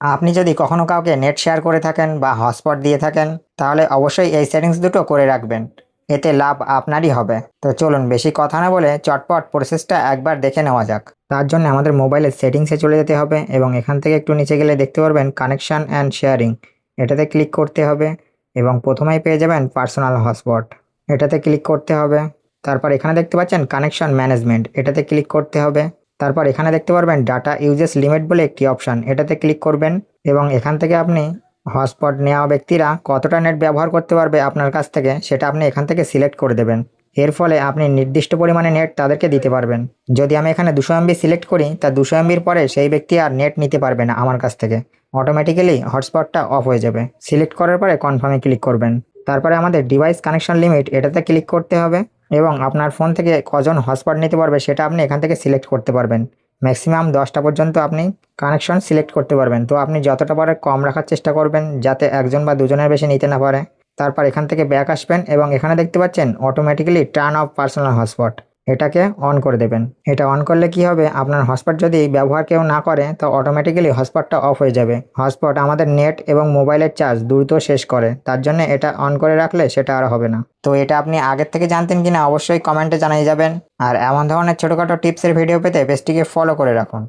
আপনি যদি কখনো কাউকে নেট শেয়ার করে থাকেন বা হটস্পট দিয়ে থাকেন, তাহলে অবশ্যই এই সেটিংস দুটো করে রাখবেন। এতে লাভ আপনারই হবে। তো চলুন বেশি কথা না বলে চটপট প্রসেসটা একবার দেখে নেওয়া যাক। তার জন্য আমাদের মোবাইলের সেটিংসে চলে যেতে হবে এবং এখান থেকে একটু নিচে গেলে দেখতে পারবেন কানেকশন অ্যান্ড শেয়ারিং। এটাতে ক্লিক করতে হবে এবং প্রথমেই পেয়ে যাবেন পার্সোনাল হটস্পট। এটাতে ক্লিক করতে হবে। তারপর এখানে দেখতে পাচ্ছেন কানেকশন ম্যানেজমেন্ট, এটাতে ক্লিক করতে হবে। তারপর এখানে দেখতে পারবেন ডাটা ইউজেস লিমিট বলে একটি অপশান, এটাতে ক্লিক করবেন এবং এখান থেকে আপনি হটস্পট নেওয়া ব্যক্তিরা কতটা নেট ব্যবহার করতে পারবে আপনার কাছ থেকে সেটা আপনি এখান থেকে সিলেক্ট করে দেবেন। এর ফলে আপনি নির্দিষ্ট পরিমাণে নেট তাদেরকে দিতে পারবেন। যদি আমি এখানে 200 MB সিলেক্ট করি, তা 200 MBর পরে সেই ব্যক্তি আর নেট নিতে পারবে না আমার কাছ থেকে, অটোমেটিক্যালি হটস্পটটা অফ হয়ে যাবে। সিলেক্ট করার পরে কনফার্মে ক্লিক করবেন। তারপরে আমাদের ডিভাইস কানেকশন লিমিট, এটাতে ক্লিক করতে হবে এবং আপনার ফোন থেকে কজন হটস্পট নিতে পারবে সেটা আপনি এখান থেকে সিলেক্ট করতে পারবেন। ম্যাক্সিমাম 10টা পর্যন্ত আপনি কানেকশন সিলেক্ট করতে পারবেন। তো আপনি যতটা পারে কম রাখার চেষ্টা করবেন, যাতে একজন বা দুজনের বেশি নিতে না পারে। তারপর এখান থেকে ব্যাক আসবেন এবং এখানে দেখতে পাচ্ছেন automatically turn off personal hotspot, এটাকে অন করে দেবেন। এটা অন করলে কি হবে, আপনার হটস্পট যদি ব্যবহার কেউ না করে তো অটোমেটিক্যালি হটস্পটটা অফ হয়ে যাবে। হটস্পট আমাদের নেট এবং মোবাইলের চার্জ দ্রুত শেষ করে, তার জন্য এটা অন করে রাখলে সেটা আর হবে না। তো এটা আপনি আগের থেকে জানতেন কিনা অবশ্যই কমেন্টে জানিয়ে যাবেন। আর এমন ধরনের ছোটোখাটো টিপসের ভিডিও পেতে পেজটিকে ফলো করে রাখুন।